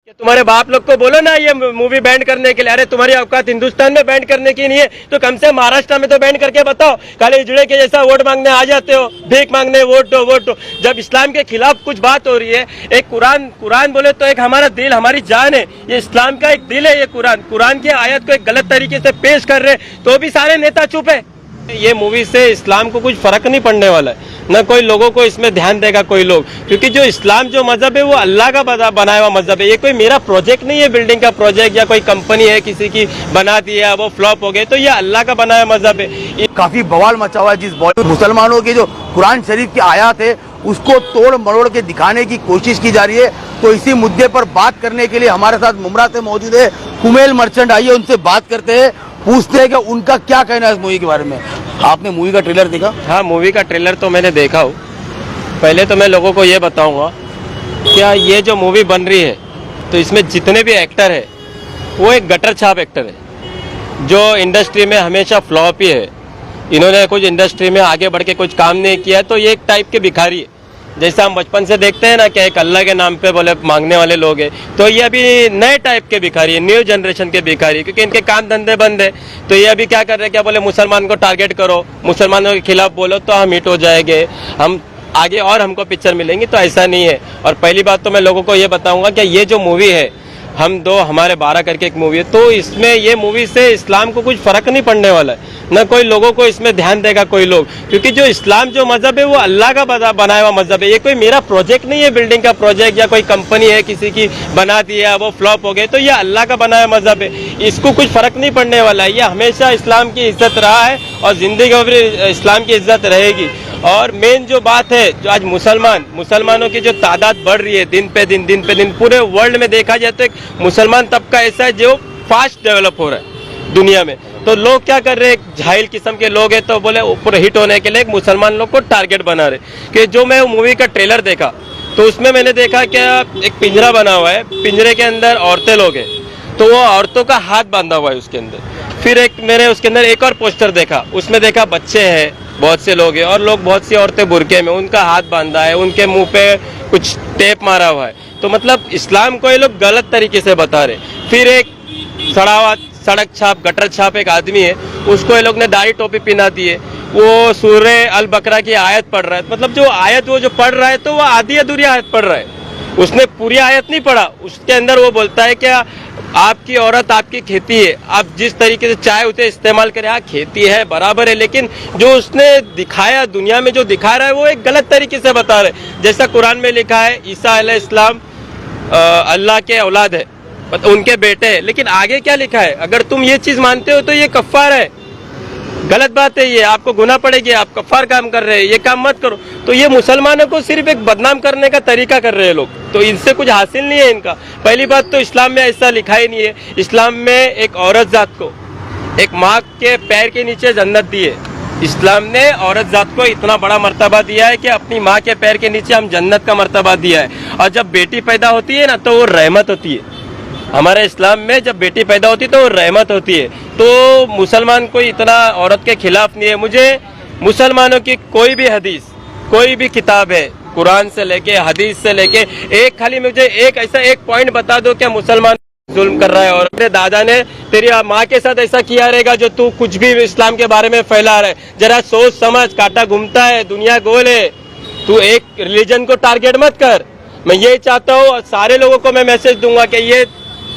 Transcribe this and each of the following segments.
तुम्हारे बाप लोग को बोलो ना ये मूवी बैंड करने के लिए। अरे तुम्हारी औकात हिंदुस्तान में बैंड करने की नहीं है तो कम से महाराष्ट्र में तो बैंड करके बताओ। खाली जुड़े के जैसा वोट मांगने आ जाते हो, भीख मांगने वोट दो वोट दो। जब इस्लाम के खिलाफ कुछ बात हो रही है, एक कुरान बोले तो एक हमारा दिल हमारी जान है, ये इस्लाम का एक दिल है। ये कुरान की आयत को एक गलत तरीके से पेश कर रहे तो भी सारे नेता चुप है। ये मूवी से इस्लाम को कुछ फर्क नहीं पड़ने वाला है, न कोई लोगों को इसमें ध्यान देगा कोई लोग, क्योंकि जो इस्लाम जो मजहब है वो अल्लाह का बनाया हुआ मजहब है। ये कोई मेरा प्रोजेक्ट नहीं है, बिल्डिंग का प्रोजेक्ट या कोई कंपनी है किसी की बना दिया वो फ्लॉप हो गए, तो ये अल्लाह का बनाया मजहब है। काफी बवाल मचा हुआ है। जिस मुसलमानों के जो कुरान शरीफ की आयत है उसको तोड़ मरोड़ के दिखाने की कोशिश की जा रही है, तो इसी मुद्दे पर बात करने के लिए हमारे साथ मुमरा से मौजूद है कुमेल मर्चेंट। आइए उनसे बात करते हैं, पूछते हैं कि उनका क्या कहना है इस मूवी के बारे में। आपने मूवी का ट्रेलर देखा? हाँ, मूवी का ट्रेलर तो मैंने देखा हूँ। पहले तो मैं लोगों को ये बताऊंगा, क्या ये जो मूवी बन रही है तो इसमें जितने भी एक्टर है वो एक गटर छाप एक्टर है जो इंडस्ट्री में हमेशा फ्लॉप ही है। इन्होंने कुछ इंडस्ट्री में आगे बढ़ के कुछ काम नहीं किया, तो ये एक टाइप के भिखारी है। जैसा हम बचपन से देखते हैं ना कि एक अल्लाह के नाम पे बोले मांगने वाले लोग हैं, तो ये अभी नए टाइप के भिखारी है, न्यू जनरेशन के भिखारी, क्योंकि इनके काम धंधे बंद है। तो ये अभी क्या कर रहे हैं, क्या बोले मुसलमान को टारगेट करो, मुसलमानों के खिलाफ बोलो तो हम हिट हो जाएंगे, हम आगे और हमको पिक्चर मिलेंगी। तो ऐसा नहीं है। और पहली बात तो मैं लोगों को ये बताऊंगा कि ये जो मूवी है हम दो हमारे 12 करके एक मूवी है, तो इसमें ये मूवी से इस्लाम को कुछ फर्क नहीं पड़ने वाला है, न कोई लोगों को इसमें ध्यान देगा कोई लोग, क्योंकि जो इस्लाम जो मजहब है वो अल्लाह का बनाया हुआ मजहब है। ये कोई मेरा प्रोजेक्ट नहीं है, बिल्डिंग का प्रोजेक्ट या कोई कंपनी है किसी की बना दिया वो फ्लॉप हो गए, तो ये अल्लाह का बनाया मजहब है, इसको कुछ फर्क नहीं पड़ने वाला है। ये हमेशा इस्लाम की इज्जत रहा है और जिंदगी भर इस्लाम की इज्जत रहेगी। और मेन जो बात है, जो आज मुसलमानों की जो तादाद बढ़ रही है दिन पे दिन पूरे वर्ल्ड में देखा जाए तो एक मुसलमान तबका ऐसा है जो फास्ट डेवलप हो रहा है दुनिया में। तो लोग क्या कर रहे हैं, झाइल किस्म के लोग हैं, तो बोले ऊपर हिट होने के लिए एक मुसलमान लोग को टारगेट बना रहे। कि जो मैं मूवी का ट्रेलर देखा तो उसमें मैंने देखा कि एक पिंजरा बना हुआ है, पिंजरे के अंदर औरतें लोग हैं, तो वो औरतों का हाथ बांधा हुआ है उसके अंदर। फिर मैंने उसके अंदर एक और पोस्टर देखा, उसमें देखा बच्चे हैं, बहुत से लोग हैं और लोग बहुत सी औरतें बुरके में, उनका हाथ बांधा है, उनके मुंह पे कुछ टेप मारा हुआ है। तो मतलब इस्लाम को ये लोग गलत तरीके से बता रहे। फिर एक सड़क छाप गटर छाप एक आदमी है, उसको ये लोग ने दाढ़ी टोपी पहना दी है, वो सूरे अल बकरा की आयत पढ़ रहा है। मतलब जो आयत वो जो पढ़ रहा है तो वो आधी अधूरी आयत पढ़ रहा है, उसने पूरी आयत नहीं पढ़ा। उसके अंदर वो बोलता है क्या आपकी औरत आपकी खेती है, आप जिस तरीके से चाहे उसे इस्तेमाल करें। हाँ, खेती है बराबर है, लेकिन जो उसने दिखाया दुनिया में जो दिखा रहा है वो एक गलत तरीके से बता रहे। जैसा कुरान में लिखा है ईसा अलैहिस्सलाम अल्लाह के औलाद है, उनके बेटे हैं, लेकिन आगे क्या लिखा है, अगर तुम ये चीज मानते हो तो ये कफ्फार है, गलत बात है, ये आपको गुनाह पड़ेगी, आप कफ्फार काम कर रहे हैं, ये काम मत करो। तो ये मुसलमानों को सिर्फ एक बदनाम करने का तरीका कर रहे हैं लोग, तो इनसे कुछ हासिल नहीं है इनका। पहली बात तो इस्लाम में ऐसा लिखा ही नहीं है। इस्लाम में एक औरत जात को एक माँ के पैर के नीचे जन्नत दी है। इस्लाम ने औरत जात को इतना बड़ा मर्तबा दिया है कि अपनी माँ के पैर के नीचे हम जन्नत का मर्तबा दिया है। और जब बेटी पैदा होती है ना तो वो रहमत होती है। हमारे इस्लाम में जब बेटी पैदा होती है तो वो रहमत होती है। तो मुसलमान कोई इतना औरत के खिलाफ नहीं है। मुझे मुसलमानों की कोई भी हदीस, कोई भी किताब है, कुरान से लेके हदीस से लेके, एक खाली मुझे एक ऐसा एक पॉइंट बता दो क्या मुसलमान जुल्म कर रहा है और अपने दादा ने तेरी माँ के साथ ऐसा किया रहेगा जो तू कुछ भी इस्लाम के बारे में फैला रहा है। जरा सोच समझ, कांटा घूमता है, दुनिया गोल है, तू एक रिलीजन को टारगेट मत कर। मैं ये चाहता हूँ और सारे लोगों को मैं मैसेज दूंगा कि ये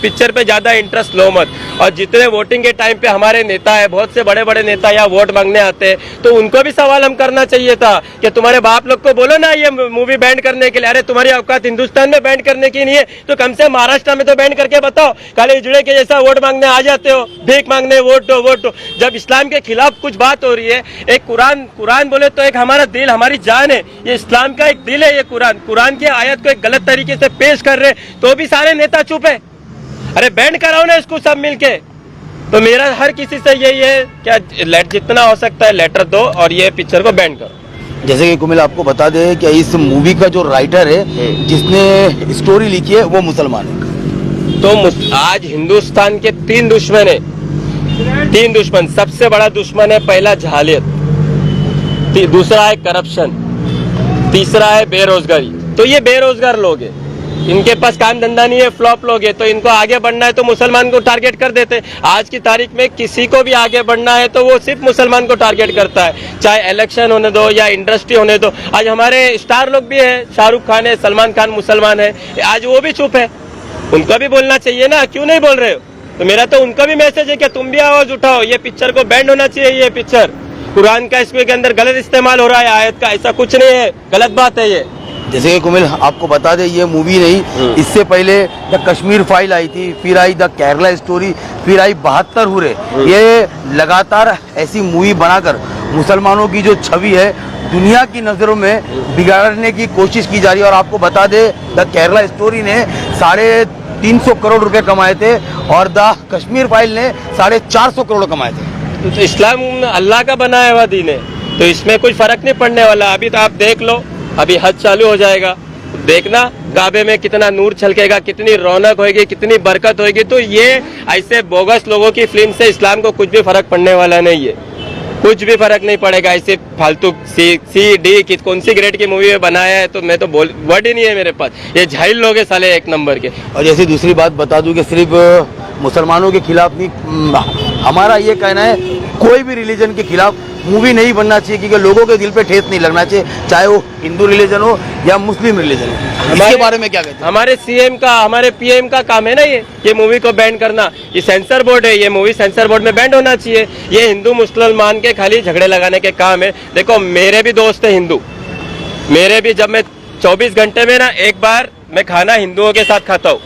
पिक्चर पे ज्यादा इंटरेस्ट लो मत। और जितने वोटिंग के टाइम पे हमारे नेता है, बहुत से बड़े बड़े नेता यहाँ वोट मांगने आते हैं, तो उनको भी सवाल हम करना चाहिए था कि तुम्हारे बाप लोग को बोलो ना ये मूवी बैंड करने के लिए। अरे तुम्हारी औकात हिंदुस्तान में बैंड करने की नहीं है तो कम से महाराष्ट्र में तो बैंड करके बताओ। खाली जुड़े के जैसा वोट मांगने आ जाते हो, भीख मांगने वोट दो वोट दो। जब इस्लाम के खिलाफ कुछ बात हो रही है, एक कुरान बोले तो एक हमारा दिल हमारी जान है, ये इस्लाम का एक दिल है। ये कुरान की आयत को एक गलत तरीके से पेश कर रहे तो भी सारे नेता चुप है। अरे बैंड कराओ ना इसको सब मिलके। तो मेरा हर किसी से यही है क्या जितना हो सकता है लेटर दो और ये पिक्चर को बैंड करो। जैसे कि कुमिल आपको बता दे कि इस मूवी का जो राइटर है जिसने स्टोरी लिखी है वो मुसलमान है। तो आज हिंदुस्तान के 3 दुश्मन है, 3 दुश्मन। सबसे बड़ा दुश्मन है पहला जहालियत, दूसरा है करप्शन, तीसरा है बेरोजगारी। तो ये बेरोजगार लोग हैं, इनके पास काम धंधा नहीं है, फ्लॉप लोग है, तो इनको आगे बढ़ना है तो मुसलमान को टारगेट कर देते हैं। आज की तारीख में किसी को भी आगे बढ़ना है तो वो सिर्फ मुसलमान को टारगेट करता है, चाहे इलेक्शन होने दो या इंडस्ट्री होने दो। आज हमारे स्टार लोग भी है, शाहरुख खान है, सलमान खान मुसलमान है, आज वो भी चुप है। उनको भी बोलना चाहिए ना, क्यों नहीं बोल रहे हो? तो मेरा तो उनका भी मैसेज है कि तुम भी आवाज उठाओ, ये पिक्चर को बैंड होना चाहिए। ये पिक्चर कुरान का इसके अंदर गलत इस्तेमाल हो रहा है, आयत का, ऐसा कुछ नहीं है, गलत बात है ये। जैसे कि कुमिल आपको बता दे, ये मूवी नहीं, इससे पहले द कश्मीर फाइल आई थी, फिर आई द केरला स्टोरी, फिर आई 72 हुरे। ये लगातार ऐसी मूवी बनाकर मुसलमानों की जो छवि है दुनिया की नजरों में बिगाड़ने की कोशिश की जा रही है। और आपको बता दे, द केरला स्टोरी ने 350 करोड़ रुपए कमाए थे और द कश्मीर फाइल ने 450 करोड़ कमाए थे। तो इस्लाम अल्लाह का बनाया हुआ दीन है, तो इसमें कोई फर्क नहीं पड़ने वाला। अभी तो आप देख लो, अभी हज चालू हो जाएगा, देखना काबे में कितना नूर छलकेगा, कितनी रौनक होगी, कितनी बरकत होगी। तो ये ऐसे बोगस लोगों की फिल्म से इस्लाम को कुछ भी फर्क पड़ने वाला नहीं है, कुछ भी फर्क नहीं पड़ेगा। ऐसे फालतू सी डी कौन सी ग्रेड की मूवी में बनाया है, तो मैं तो वर्ड ही नहीं है मेरे पास। ये झाइल लोग है साले एक नंबर के। और जैसी दूसरी बात बता दूं कि सिर्फ मुसलमानों के खिलाफ नहीं, हमारा ये कहना है कोई भी रिलीजन के खिलाफ मूवी नहीं बनना चाहिए, क्योंकि लोगों के दिल पे ठेस नहीं लगना चाहिए, चाहे वो हिंदू रिलीजन हो या मुस्लिम रिलीजन हो। इसके बारे में क्या कहते हैं? हमारे सीएम का, हमारे पीएम का काम है ना ये मूवी को बैन करना। ये सेंसर बोर्ड है, ये मूवी सेंसर बोर्ड में बैन होना चाहिए। ये हिंदू मुसलमान के खाली झगड़े लगाने के काम है। देखो मेरे भी दोस्त है हिंदू, मेरे भी, जब मैं 24 घंटे में ना एक बार मैं खाना हिंदुओं के साथ खाता हूँ,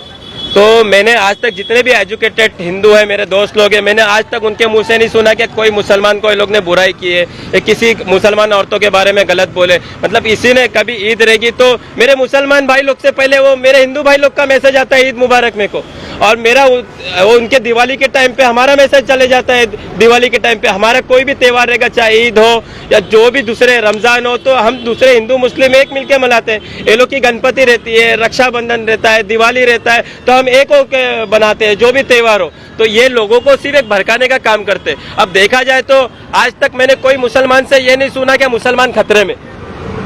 तो मैंने आज तक जितने भी एजुकेटेड हिंदू है मेरे दोस्त लोग हैं, मैंने आज तक उनके मुंह से नहीं सुना कि कोई मुसलमान को ये लोग ने बुराई की है या किसी मुसलमान औरतों के बारे में गलत बोले। मतलब इसी ने कभी ईद रहेगी तो मेरे मुसलमान भाई लोग से पहले वो मेरे हिंदू भाई लोग का मैसेज आता है ईद मुबारक मेरे को, और मेरा वो उनके दिवाली के टाइम पे हमारा मैसेज चले जाता है। दिवाली के टाइम पे हमारा कोई भी त्यौहार रहेगा, चाहे ईद हो या जो भी दूसरे रमजान हो, तो हम दूसरे हिंदू मुस्लिम एक मिलके मनाते हैं। ये लोग की गणपति रहती है, रक्षाबंधन रहता है, दिवाली रहता है, तो हम एक होकर बनाते हैं जो भी त्यौहार हो। तो ये लोगों को सिर्फ एक भड़काने का काम करते हैं। अब देखा जाए तो आज तक मैंने कोई मुसलमान से ये नहीं सुना कि मुसलमान खतरे में।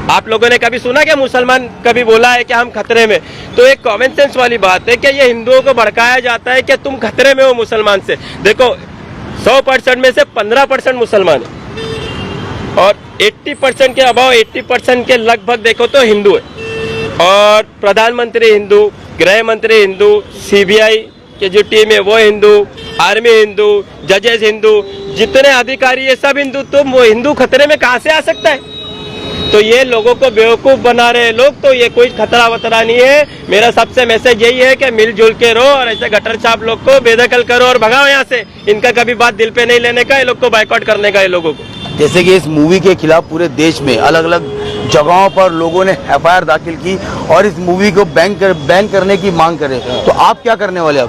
आप लोगों ने कभी सुना कि मुसलमान कभी बोला है कि हम खतरे में? तो एक कॉमन सेंस वाली बात है कि ये हिंदुओं को भड़काया जाता है कि तुम खतरे में हो मुसलमान से। देखो 100% में से 15% मुसलमान है और 80% के अबाव 80% के लगभग देखो तो हिंदू है। और प्रधानमंत्री हिंदू, गृह मंत्री हिंदू, सीबीआई के जो टीम है वो हिंदू, आर्मी हिंदू, जजेस हिंदू, जितने अधिकारी ये सब हिंदू। तो वो हिंदू खतरे में कहाँ से आ सकता है? तो ये लोगों को बेवकूफ बना रहे लोग, तो ये कोई खतरा वतरा नहीं है। मेरा सबसे मैसेज यही है कि मिलजुल के रहो और ऐसे गटर छाप लोग को बेदखल करो और भगाओ यहाँ से। इनका कभी बात दिल पे नहीं लेने का, ये लोग को बाइकआउट करने का ये लोगों को। जैसे कि इस मूवी के खिलाफ पूरे देश में अलग अलग जगहों पर लोगों ने एफआईआर दाखिल की और इस मूवी को बैन करने की मांग करे, तो आप क्या करने वाले?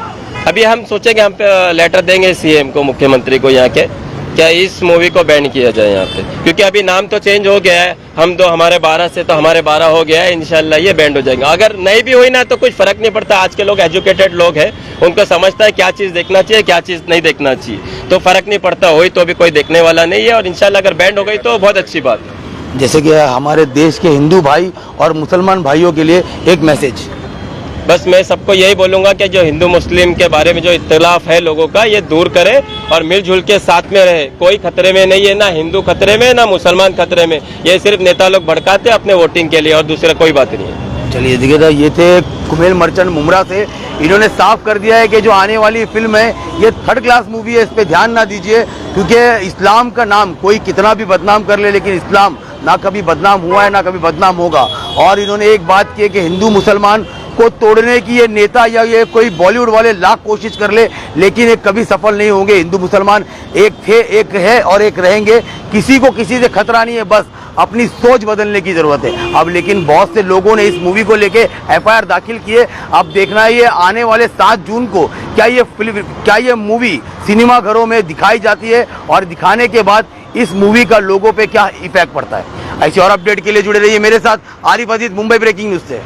अभी हम सोचेंगे, हम लेटर देंगे सीएम को, मुख्यमंत्री को यहाँ के, क्या इस मूवी को बैन किया जाए यहाँ पे, क्योंकि अभी नाम तो चेंज हो गया है। हम तो हमारे 12 से तो हमारे 12 हो गया है, इंशाल्लाह ये बैंड हो जाएगा। अगर नहीं भी हुई ना तो कुछ फर्क नहीं पड़ता। आज के लोग एजुकेटेड लोग हैं, उनको समझता है क्या चीज़ देखना चाहिए, क्या चीज़ नहीं देखना चाहिए, तो फर्क नहीं पड़ता। हुई तो भी कोई देखने वाला नहीं है और इंशाल्लाह अगर बैंड हो गई तो बहुत अच्छी बात है। जैसे कि हमारे देश के हिंदू भाई और मुसलमान भाइयों के लिए एक मैसेज। बस मैं सबको यही बोलूँगा कि जो हिंदू मुस्लिम के बारे में जो इख्तिलाफ है लोगों का, ये दूर करे और मिलजुल के साथ में रहे। कोई खतरे में नहीं है, ना हिंदू खतरे में ना मुसलमान खतरे में। ये सिर्फ नेता लोग भड़काते अपने वोटिंग के लिए और दूसरा कोई बात नहीं है। चलिए देखिए, ये थे कुमेल मर्चेंट मुमरा से। इन्होंने साफ कर दिया है कि जो आने वाली फिल्म है ये 3rd क्लास मूवी है, इस पर ध्यान ना दीजिए, क्योंकि इस्लाम का नाम कोई कितना भी बदनाम कर ले, लेकिन इस्लाम ना कभी बदनाम हुआ है ना कभी बदनाम होगा। और इन्होंने एक बात की है कि हिंदू मुसलमान को तोड़ने की ये नेता या ये कोई बॉलीवुड वाले लाख कोशिश कर ले, लेकिन ये कभी सफल नहीं होंगे। हिंदू मुसलमान एक थे, एक है और एक रहेंगे। किसी को किसी से खतरा नहीं है, बस अपनी सोच बदलने की जरूरत है। अब लेकिन बहुत से लोगों ने इस मूवी को लेके एफआईआर दाखिल किए। अब देखना है ये आने वाले 7 जून को क्या ये मूवी सिनेमा घरों में दिखाई जाती है और दिखाने के बाद इस मूवी का लोगों पे क्या इफेक्ट पड़ता है। ऐसे और अपडेट के लिए जुड़े रहिए मेरे साथ। आरिफ अजीज, मुंबई ब्रेकिंग न्यूज से।